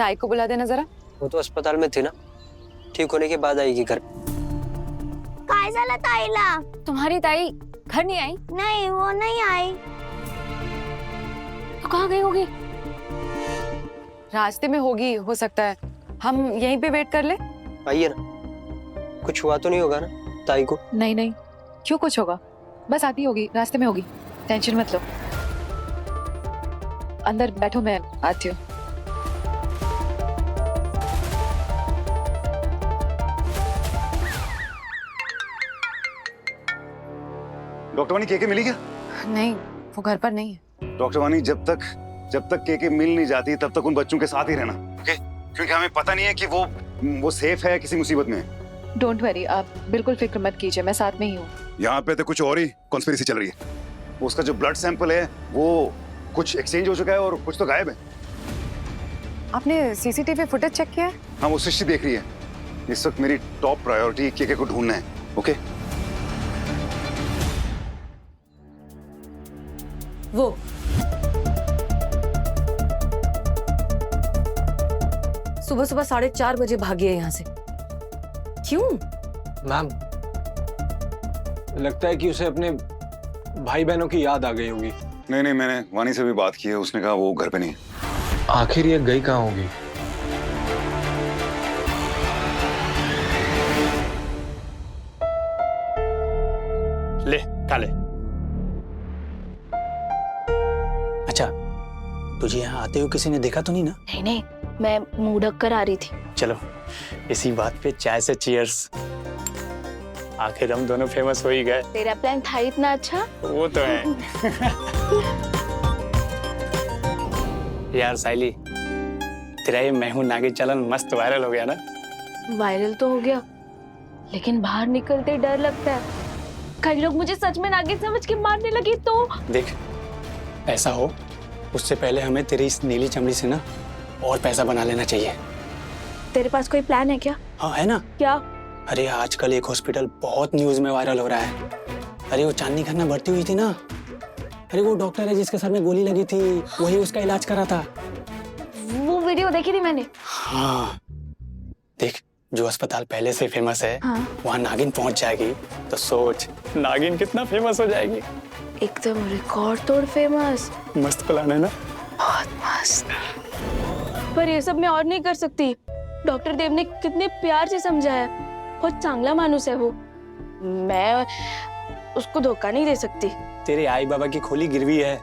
ताई को बुला देना जरा। वो तो अस्पताल में थी ना, ठीक होने के बाद आएगी घर। काय झालं ताईला? तुम्हारी ताई घर नहीं आई? नहीं, वो नहीं आई। तो कहाँ गई होगी? रास्ते में होगी, हो सकता है। हम यहीं पे वेट कर ले। आइए ना, कुछ हुआ तो नहीं होगा ना ताई को? नहीं नहीं, क्यों कुछ होगा? बस आती होगी, रास्ते में होगी, टेंशन मत लो। अंदर बैठो, मैं आती हूँ। डॉक्टर वानी केके मिली क्या? नहीं, वो घर पर नहीं है। डॉक्टर वानी, जब तक केके मिल नहीं जाती तब तक उन बच्चों के साथ ही रहना, ओके? क्योंकि हमें पता नहीं है कि वो सेफ है, किसी मुसीबत में है। डोंट वरी, आप बिल्कुल फिक्र मत कीजिए, मैं साथ में ही हूँ। यहाँ पे तो कुछ और ही कॉन्स्पिरेसी चल रही है। उसका जो ब्लड सैंपल है वो कुछ एक्सचेंज हो चुका है और कुछ तो गायब है। आपने सीसीटीवी फुटेज चेक किया है? हाँ, वो सृष्टि देख रही है। इस वक्त मेरी टॉप प्रायोरिटी केके को ढूंढना है, ओके? वो सुबह सुबह 4:30 बजे भागी है यहाँ से। क्यों? मैम, लगता है कि उसे अपने भाई बहनों की याद आ गई होगी। नहीं, मैंने वानी से भी बात की है, उसने कहा वो घर पे नहीं है। आखिर ये गई कहाँ होगी? ले खा ले। अच्छा, तुझे यहाँ आते हुए किसी ने देखा तो नहीं ना? नहीं नहीं, मैं मुंह ढक कर आ रही थी। चलो, इसी बात पे चाय से चीयर्स। आखिर हम दोनों फेमस हो ही गए। तेरा प्लान था इतना अच्छा? वो तो है। यार साइली, तेरा ये मैं हूं नागिन चलन मस्त वायरल हो गया ना? वायरल तो हो गया, लेकिन बाहर निकलते डर लगता है। कई लोग मुझे सच में नागिन समझ के मारने लगे तो। देख, ऐसा हो उससे पहले हमें तेरी इस नीली चमड़ी से ना और पैसा बना लेना चाहिए। तेरे पास कोई प्लान है क्या? हाँ है ना। क्या? अरे आजकल एक हॉस्पिटल बहुत न्यूज में वायरल हो रहा है। अरे वो चांदनी खन्ना भर्ती हुई थी ना, अरे वो डॉक्टर है जिसके सर में गोली लगी थी, वही उसका इलाज करा था। वो वीडियो देखी थी मैंने। हाँ देख, जो अस्पताल पहले से फेमस है, हाँ। वहाँ नागिन पहुंच जाएगी तो सोच नागिन कितना फेमस हो जाएगी। एकदम रिकॉर्ड तोड़ फेमस। मस्त प्लान है ना? बहुत मस्त। पर ये सब मैं और नहीं कर सकती। डॉक्टर देव ने कितने प्यार से समझाया, बहुत चांगला मानुस है वो। मैं उसको धोखा नहीं दे सकती। तेरे आई बाबा की खोली गिरवी है,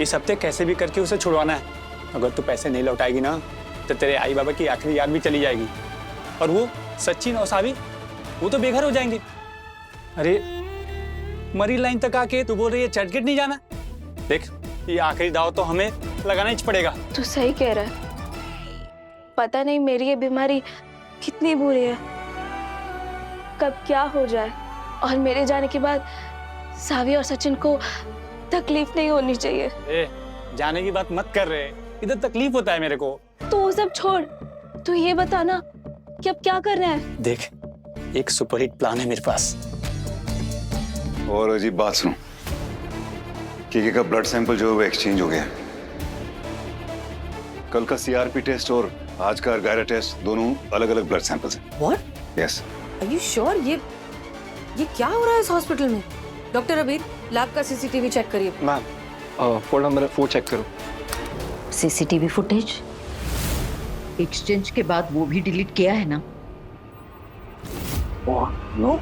इस हफ्ते कैसे भी करके उसे छुड़वाना है। अगर तू पैसे नहीं लौटाएगी ना तो तेरे आई बाबा की आखिरी याद भी चली जाएगी, और वो सचिन और सावी वो तो बेघर हो जाएंगे। अरे मरी लाइन तक आके तू बोल रही है चर्चगेट नहीं जाना? देख, ये आखिरी दाव तो हमें लगाना ही पड़ेगा। तू सही कह रहा है। पता नहीं मेरी ये बीमारी कितनी बुरी है, कब क्या हो जाए। और मेरे जाने के बाद सावी और सचिन को तकलीफ नहीं होनी चाहिए। ए, जाने की बात मत कर रहे, इधर तकलीफ होता है मेरे को। तो वो सब छोड़, तू ये बता ना कि अब क्या कर रहे हैं? देख, एक सुपरहिट प्लान है मेरे पास। और अजीब बात सुनो, केके का ब्लड सैंपल जो है वो एक्सचेंज हो गया। कल का सीआरपी टेस्ट और आज का अर्गायरा टेस्ट दोनों अलग अलग ब्लड सैंपल्स हैं। What? Yes. Are you sure? ये क्या हो रहा है इस हॉस्पिटल में? डॉक्टर अबीर, लैब का सीसीटीवी चेक करिए। मैम, फोन नंबर 4 चेक करो। सीसीटीवी फुटेज एक्सचेंज के बाद वो भी डिलीट किया है ना? नो।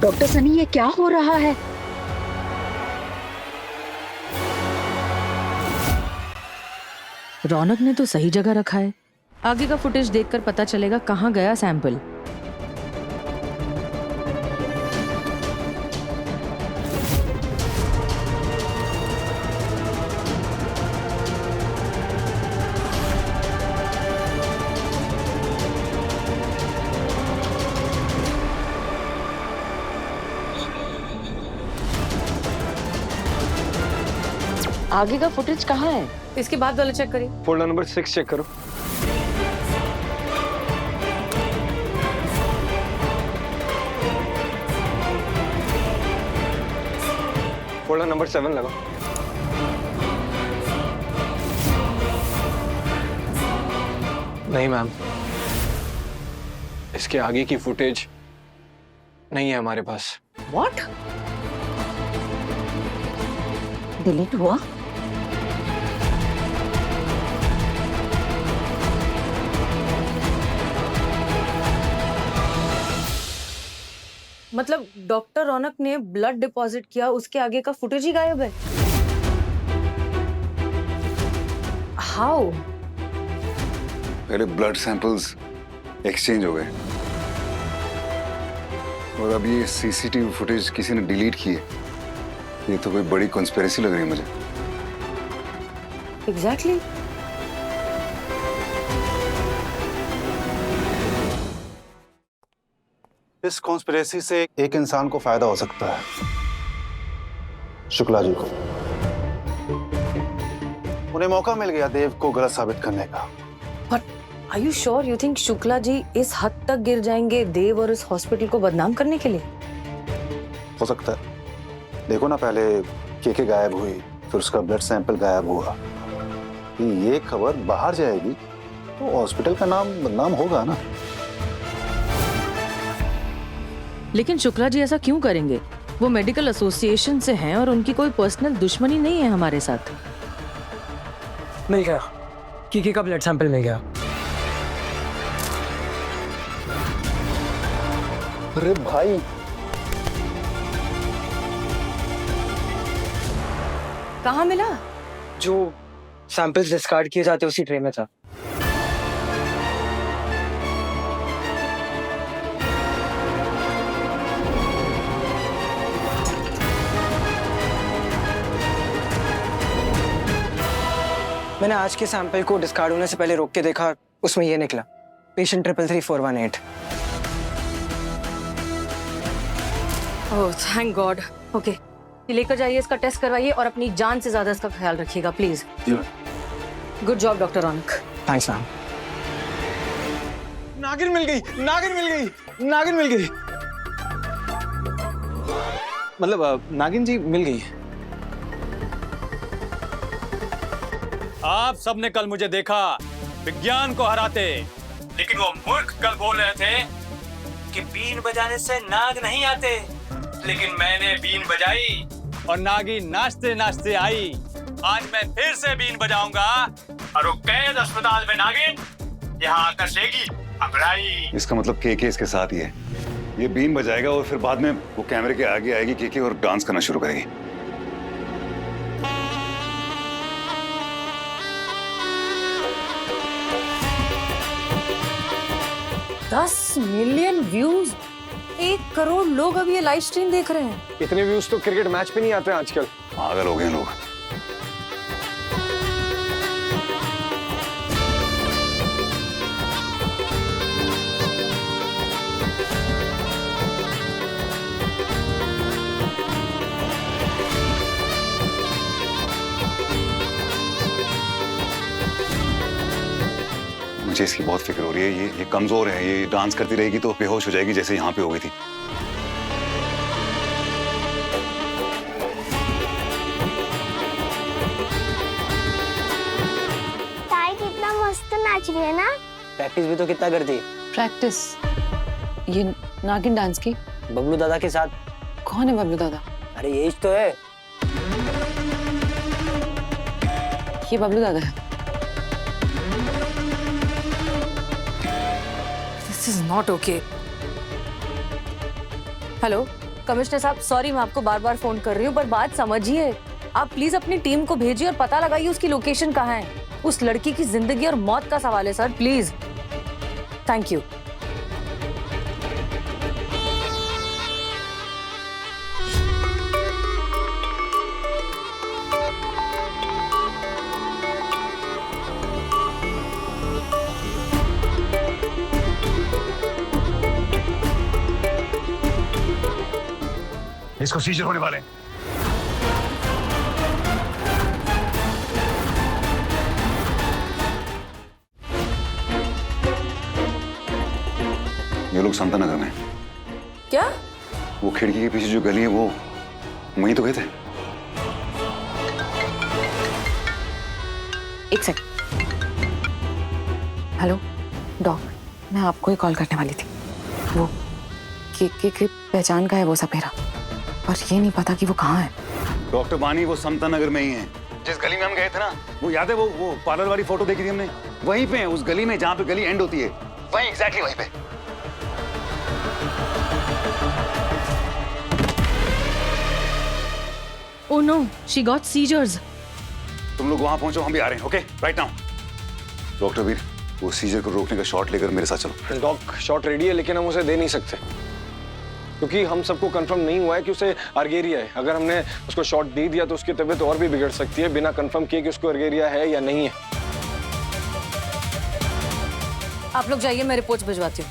डॉक्टर सनी, ये क्या हो रहा है? रौनक ने तो सही जगह रखा है। आगे का फुटेज देखकर पता चलेगा कहाँ गया सैंपल। आगे का फुटेज कहाँ है? इसके बाद वाला चेक करिए। फोल्डर नंबर 6 चेक करो। फोल्डर नंबर 7 लगाओ। नहीं मैम, इसके आगे की फुटेज नहीं है हमारे पास। व्हाट? डिलीट हुआ? मतलब डॉक्टर रौनक ने ब्लड डिपॉजिट किया, उसके आगे का फुटेज ही गायब है। हाउ? पहले ब्लड सैंपल्स एक्सचेंज हो गए और अब ये सीसीटीवी फुटेज किसी ने डिलीट की है। ये तो कोई बड़ी कॉन्स्पिरेसी लग रही है मुझे। एग्जैक्टली। इस कॉन्स्पिरेसी से एक इंसान को फायदा हो सकता है, शुक्ला जी को। उन्हें मौका मिल गया देव को गलत साबित करने का। Are you sure you think Shukla ji इस हद तक गिर जाएंगे देव और इस हॉस्पिटल को बदनाम करने के लिए? हो सकता है। देखो ना, पहले केके गायब हुई, फिर उसका ब्लड सैंपल गायब हुआ। ये खबर बाहर जाएगी तो हॉस्पिटल का नाम बदनाम होगा ना। लेकिन शुक्ला जी ऐसा क्यों करेंगे? वो मेडिकल एसोसिएशन से हैं और उनकी कोई पर्सनल दुश्मनी नहीं है हमारे साथ। मिल गया, कीकी का ब्लड सैंपल मिल गया। अरे भाई, कहाँ मिला? जो सैंपल्स डिस्कार्ड किए जाते उसी ट्रे में था। मैंने आज के सैंपल को डिस्कार्ड होने से पहले रोक के देखा, उसमें ये निकला, patient 333418। Oh thank God. Okay, ये लेकर जाइए, इसका टेस्ट करवाइए और अपनी जान से ज्यादा इसका ख्याल रखिएगा please. Good job doctor Raunak. Thanks ma'am. नागिन मिल गई, नागिन मिल गई, नागिन मिल गई। मतलब नागिन जी मिल गई। आप सबने कल मुझे देखा विज्ञान को हराते, लेकिन वो मूर्ख कल बोल रहे थे कि बीन बजाने से नाग नहीं आते, लेकिन मैंने बीन बजाई और नागिन नाचते नाचते आई। आज मैं फिर से बीन बजाऊंगा और वो कैद अस्पताल में नागिन यहाँ आकर सेगी अबराई। इसका मतलब केके इसके साथ ही है। ये बीन बजाएगा और फिर बाद में वो कैमरे के आगे आएगी केके और डांस करना शुरू करेगी। 10 मिलियन व्यूज, 1 करोड़ लोग अब ये लाइव स्ट्रीम देख रहे हैं। इतने व्यूज तो क्रिकेट मैच पे नहीं आते आजकल। पागल हो गए लोग। मुझे इसकी बहुत फिक्र हो रही है। ये कमजोर है, ये डांस करती रहेगी तो बेहोश हो जाएगी जैसे यहाँ पे हो गई थी। ताई कितना मस्त नाच रही है ना। प्रैक्टिस भी तो कितना करती है। प्रैक्टिस ये नागिन डांस की? बबलू दादा के साथ। कौन है बबलू दादा? अरे ये तो है, ये बबलू दादा है। This is not okay. Hello commissioner साहब, सॉरी मैं आपको बार बार फोन कर रही हूँ, पर बात समझिए। आप प्लीज अपनी टीम को भेजिए और पता लगाइए उसकी लोकेशन कहाँ है। उस लड़की की जिंदगी और मौत का सवाल है सर, प्लीज। Thank you. इसको सीजर होने वाले हैं। ये लोग समता नगर में हैं। क्या? वो खिड़की के पीछे जो गली है वो वहीं तो गए थे। एक सेकंड। हेलो डॉक, मैं आपको ही कॉल करने वाली थी। वो के पहचान का है वो सपेरा, पर ये नहीं पता कि वो कहाँ है। डॉक्टर बानी वो समता नगर में ही है। जिस गली में हम गए थे ना, वो याद है? वो पार्लर वाली फोटो देखी थी हमने, वहीं पे है, उस गली में जहाँ पे गली एंड होती है, वहीं एग्जैक्टली वहीं पे। Oh no, she got seizures. तुम लोग वहां पहुंचो, हम भी आ रहे हैं। Okay, right now. Doctor Veer, वो सीजर को रोकने का शॉट लेकर मेरे साथ चलो। डॉक शॉट रेडी है, लेकिन हम उसे दे नहीं सकते क्योंकि हम सबको कंफर्म नहीं हुआ है कि उसे अर्गेरिया है। अगर हमने उसको शॉट दे दिया तो उसकी तबीयत और भी बिगड़ सकती है, बिना कंफर्म किए कि उसको अर्गेरिया है या नहीं है। आप लोग जाइए, मैं रिपोर्ट्स भिजवाती हूँ।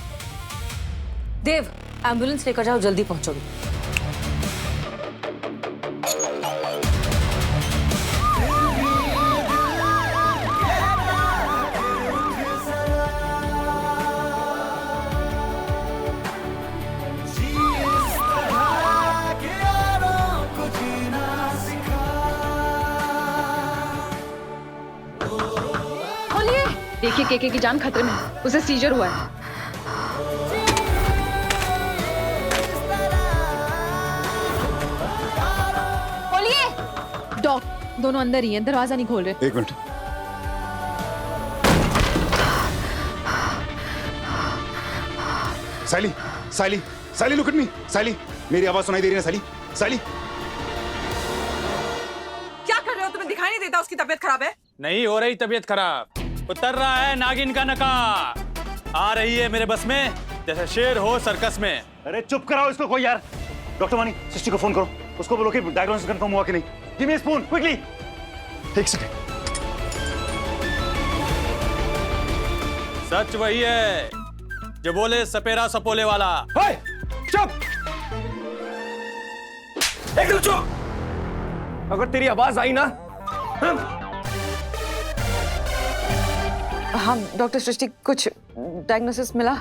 देव, एम्बुलेंस लेकर जाओ, जल्दी पहुंचोगे। देखिए केके की जान खतरे में है, उसे सीजर हुआ है। खोलिए। डॉक, दोनों अंदर ही हैं, दरवाजा नहीं खोल रहे। एक minute. Saili, Saili, Saili, look at me. Saili, मेरी आवाज सुनाई दे रही है? साइली, साइली, क्या कर रहे हो? तुम्हें दिखाई नहीं देता उसकी तबीयत खराब है? नहीं हो रही तबीयत खराब, उतर रहा है नागिन का नकार। आ रही है मेरे बस में जैसे शेर हो सर्कस में। अरे चुप कराओ इसको कोई यार। डॉक्टर वानी, सिस्टर को फोन करो, उसको बोलो कि डायग्नोसिस कंफर्म हुआ कि नहीं। Give me a spoon quickly. एक सेकंड। सच वही है जो बोले सपेरा सपोले वाला। चुप, एकदम चुप। अगर तेरी आवाज आई ना, हाँ डॉक्टर सृष्टि, कुछ डायग्नोसिस मिला?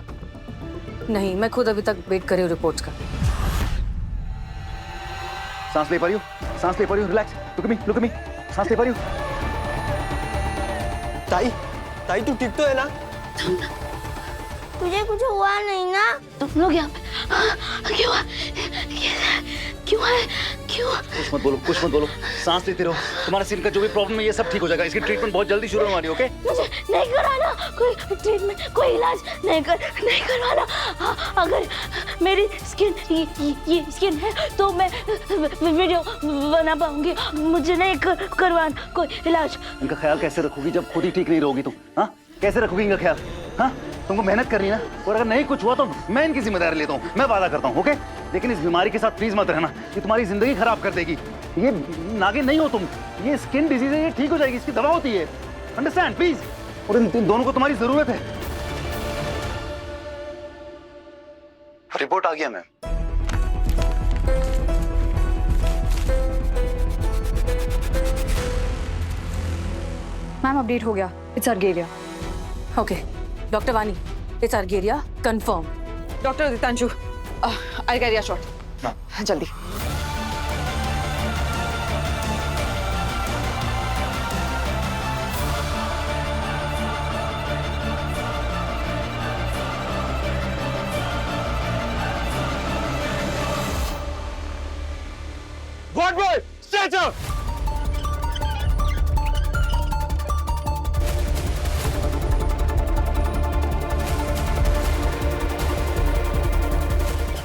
नहीं, मैं खुद अभी तक वेट कर रही हूँ रिपोर्ट्स का। सांस ले पा रही हो? सांस ले पा रही हो? Relax, look at me, look at मी। सांस ले पा रही हो? ताई, ताई तू ठीक तो है ना? तुझे कुछ हुआ नहीं ना? तुम लोग यहाँ पे क्यों क्यों है क्यों? कुछ मत बोलो, कुछ मत बोलो, सांस लेते रहो। तुम्हारा सिर का जो भी प्रॉब्लम है ये सब ठीक हो जाएगा। इसकी ट्रीटमेंट बहुत जल्दी शुरू होने वाली है। ओके? मुझे नहीं कराना कोई ट्रीटमेंट, कोई इलाज नहीं करवाना। अगर मेरी स्किन ये स्किन है तो मैं वीडियो बना पाऊंगी। मुझे नहीं करवाना कोई इलाज। इनका ख्याल कैसे रखोगी जब खुद ही ठीक नहीं रहोगी तुम? हाँ, कैसे रखोगी इनका ख्याल? हाँ, तुमको मेहनत करनी है ना, और अगर नहीं कुछ हुआ तो मैं इनकी जिम्मेदारी लेता हूँ, मैं वादा करता हूँ। ओके? लेकिन इस बीमारी के साथ प्लीज मत रहना, ये तुम्हारी जिंदगी खराब कर देगी। ये नागिन नहीं हो तुम, ये स्किन डिजीज है, ये ठीक हो जाएगी, इसकी दवा होती है। Understand please? और इन दोनों को तुम्हारी जरूरत है। रिपोर्ट आ गया मैम। मैम अपडेट हो गया, इट्स अर्गेरिया। ओके डॉक्टर वानी, इट्स अर्गेरिया कंफर्म। डॉक्टर दितांशु, अर्गेरिया शॉट जल्दी। Guard boy, stand up.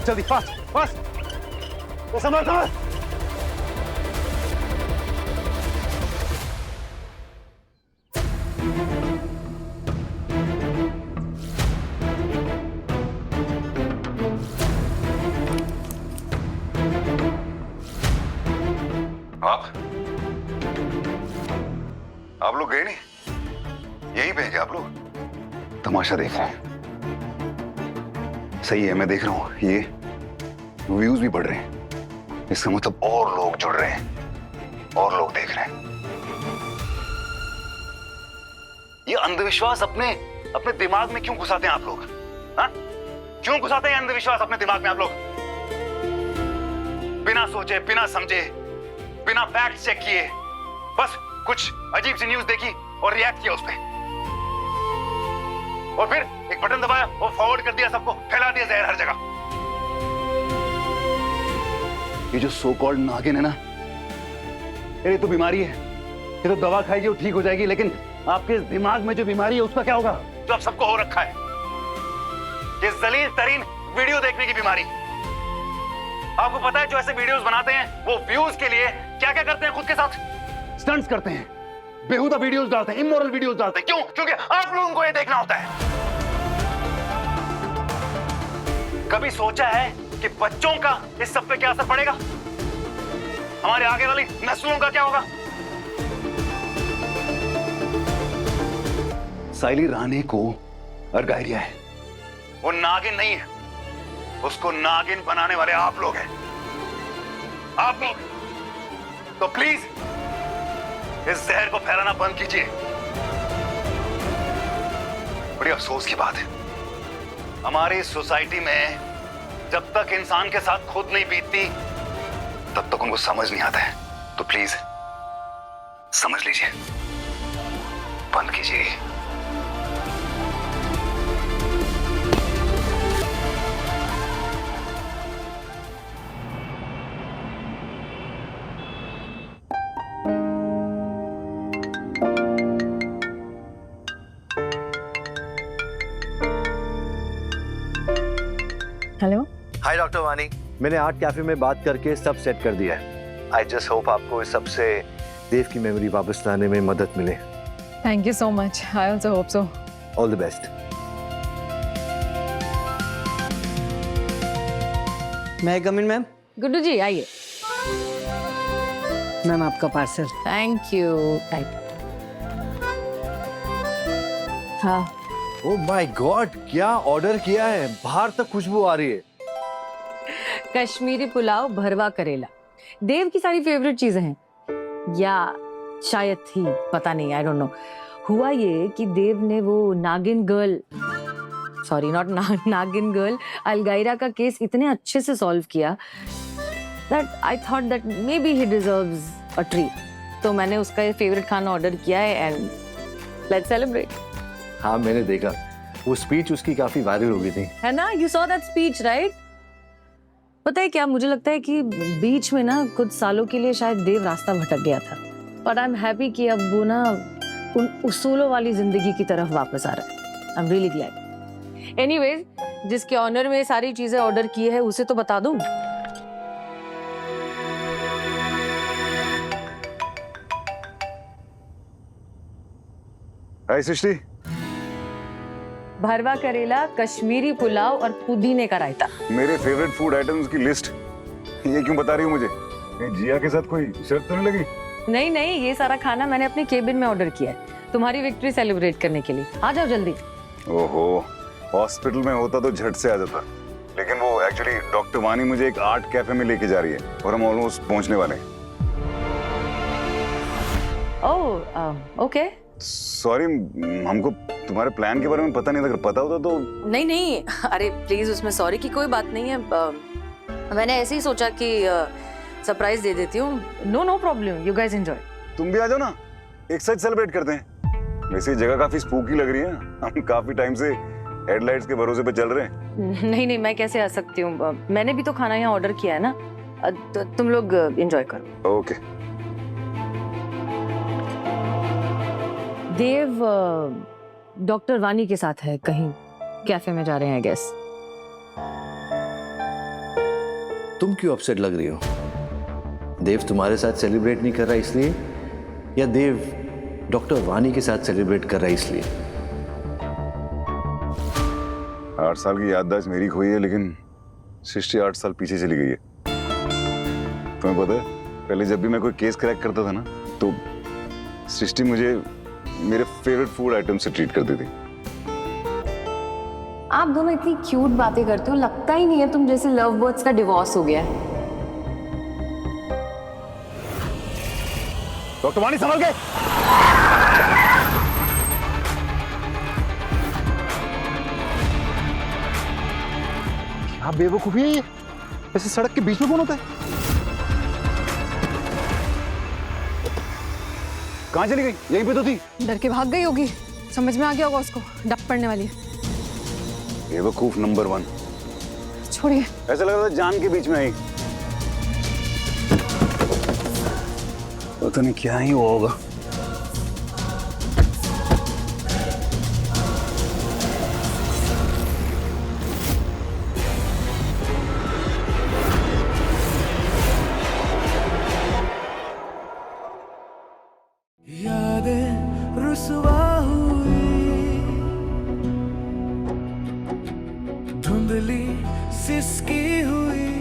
जल्दी, फास्ट फास्ट, संभाल संभाल। आप लोग गए नहीं? यहीं पे हैं क्या आप लोग? तमाशा देख रहे हैं? सही है, मैं देख रहा हूं, ये व्यूज भी बढ़ रहे हैं। इसका मतलब और लोग जुड़ रहे हैं, और लोग देख रहे हैं। ये अंधविश्वास अपने दिमाग में क्यों घुसाते हैं आप लोग? हाँ? क्यों घुसाते हैं अंधविश्वास अपने दिमाग में आप लोग? बिना सोचे, बिना समझे, बिना फैक्ट चेक किए बस कुछ अजीब सी न्यूज देखी और रिएक्ट किया उस पे, और फिर एक बटन दबाया और फॉरवर्ड कर दिया, सबको फैला दिया जहर हर जगह। ये जो सो कॉल्ड नागिन है ना, ये तो बीमारी है, ये तो दवा खाएगी वो ठीक हो जाएगी, लेकिन आपके दिमाग में जो बीमारी है उसका क्या होगा, जो आप सबको हो रखा है, ये जलील तरीन वीडियो देखने की बीमारी। आपको पता है जो ऐसे वीडियोस बनाते हैं वो व्यूज के लिए क्या क्या करते हैं, खुद के साथ स्टंट्स करते हैं, बेहुदा वीडियोस डालते हैं, इमोरल वीडियोस डालते हैं। क्यों? क्योंकि आप लोगों को ये देखना होता है। कभी सोचा है कि बच्चों का इस सब पे क्या असर पड़ेगा, हमारे आगे वाली नस्लों का क्या होगा? साइली राणे को अर्गायरिया है, वो नागिन नहीं है, उसको नागिन बनाने वाले आप लोग हैं, आप लोग। तो प्लीज इस जहर को फैलाना बंद कीजिए। बड़ी अफसोस की बात है, हमारी सोसाइटी में जब तक इंसान के साथ खुद नहीं बीतती तब तक उनको समझ नहीं आता है। तो प्लीज समझ लीजिए, बंद कीजिए। हेलो। हाय डॉक्टर वानी, मैंने आर्ट कैफे में बात करके सब सेट कर दिया है। आई जस्ट होप आपको इस सबसे देव की मेमोरी वापस लाने में मदद मिले। Thank you so much, I also hope so. All the best. मैं कम इन मैम? गुड्डू जी आइए। मैम आपका पार्सल। Thank you. हाँ ओह माय गॉड, क्या ऑर्डर किया है? बाहर तक खुशबू आ रही है। कश्मीरी पुलाव, भरवा करेला, देव की सारी फेवरेट चीजें हैं, या शायद थी, पता नहीं, आई डोंट नो। हुआ ये कि देव ने वो नागिन गर्ल, सॉरी नॉट नागिन गर्ल, अलगायरा का केस इतने अच्छे से सॉल्व किया that I thought that maybe he deserves a treat. तो मैंने उसका फेवरेट खाना ऑर्डर किया है and let's celebrate. हाँ मैंने देखा, वो स्पीच उसकी काफी वायरल हो गई थी, है ना? You saw that speech, right? पता है क्या, मुझे लगता है कि बीच में ना कुछ सालों के लिए शायद देव रास्ता भटक गया था, पर आई एम हैप्पी कि अब वो ना उन उसूलों वाली जिंदगी की तरफ वापस आ रहा है। I am really glad. Anyways, जिसके ऑनर में सारी चीजें ऑर्डर की है उसे तो बता दूं। हाय सृष्टि। भरवा करेला, कश्मीरी पुलाव और पुदीने का रायता। मेरे फेवरेट फूड आइटम्स की लिस्ट ये क्यों बता रही हो मुझे? कहीं जिया के साथ कोई शर्त तो नहीं लगी? नहीं नहीं, ये सारा खाना मैंने अपने केबिन में ऑर्डर किया है तुम्हारी विक्ट्री सेलिब्रेट करने के लिए। आ जाओ जल्दी। ओहो, हॉस्पिटल में होता तो झट से आ जाता, लेकिन वो एक्चुअली डॉक्टर वानी मुझे एक आर्ट कैफे में लेके जा रही है और हम ऑलमोस्ट पहुंचने वाले हैं। Oh okay. सॉरी, हमको तुम्हारे प्लान के बारे में पता नहीं था, अगर पता होता तो। नहीं नहीं, अरे प्लीज उसमें सॉरी की कोई बात नहीं है। मैंने ऐसे ही सोचा कि सरप्राइज दे देती हूँ। No no problem, you guys enjoy. तुम भी आ जाओ ना, एक साथ सेलिब्रेट करते हैं। वैसे जगह काफी स्पूकी लग रही है, हम काफी टाइम से हेडलाइट्स के भरोसे पे चल रहे हैं। नहीं नहीं, मैं कैसे आ सकती हूँ, मैंने भी तो खाना यहाँ ऑर्डर किया है ना। तुम लोग एंजॉय करो। ओके। देव डॉक्टर वानी के साथ है, कहीं कैफे में जा रहे हैं आई गेस। तुम क्यों अपसेट लग रही हो? देव तुम्हारे साथ सेलिब्रेट नहीं कर रहा इसलिए, या देव डॉक्टर वानी के साथ सेलिब्रेट कर रहा है इसलिए? 8 साल की याददाश्त मेरी खोई है, लेकिन सृष्टि 8 साल पीछे चली गई है। तुम्हें पता है, पहले जब भी मैं कोई केस क्रैक करता था ना, तो सृष्टि मुझे मेरे फेवरेट फूड आइटम से ट्रीट करती थी। आप दोनों इतनी क्यूट बातें करते हो, लगता ही नहीं है तुम जैसे लव बर्ड्स का डिवोर्स हो गया है। डॉक्टर वानी संभल के। क्या बेवकूफी है ये? ऐसे सड़क के बीच में कौन होता है? कहाँ चली गई? यहीं पे तो थी। डर के भाग गई होगी, समझ में आ गया होगा उसको डप पड़ने वाली है। बेवकूफ नंबर 1। छोड़िए। ऐसा लग रहा था जान के बीच में आई। पता नहीं क्या ही हुआ होगा। यादें रुसवा हुई, धुंधली सिसकी हुई,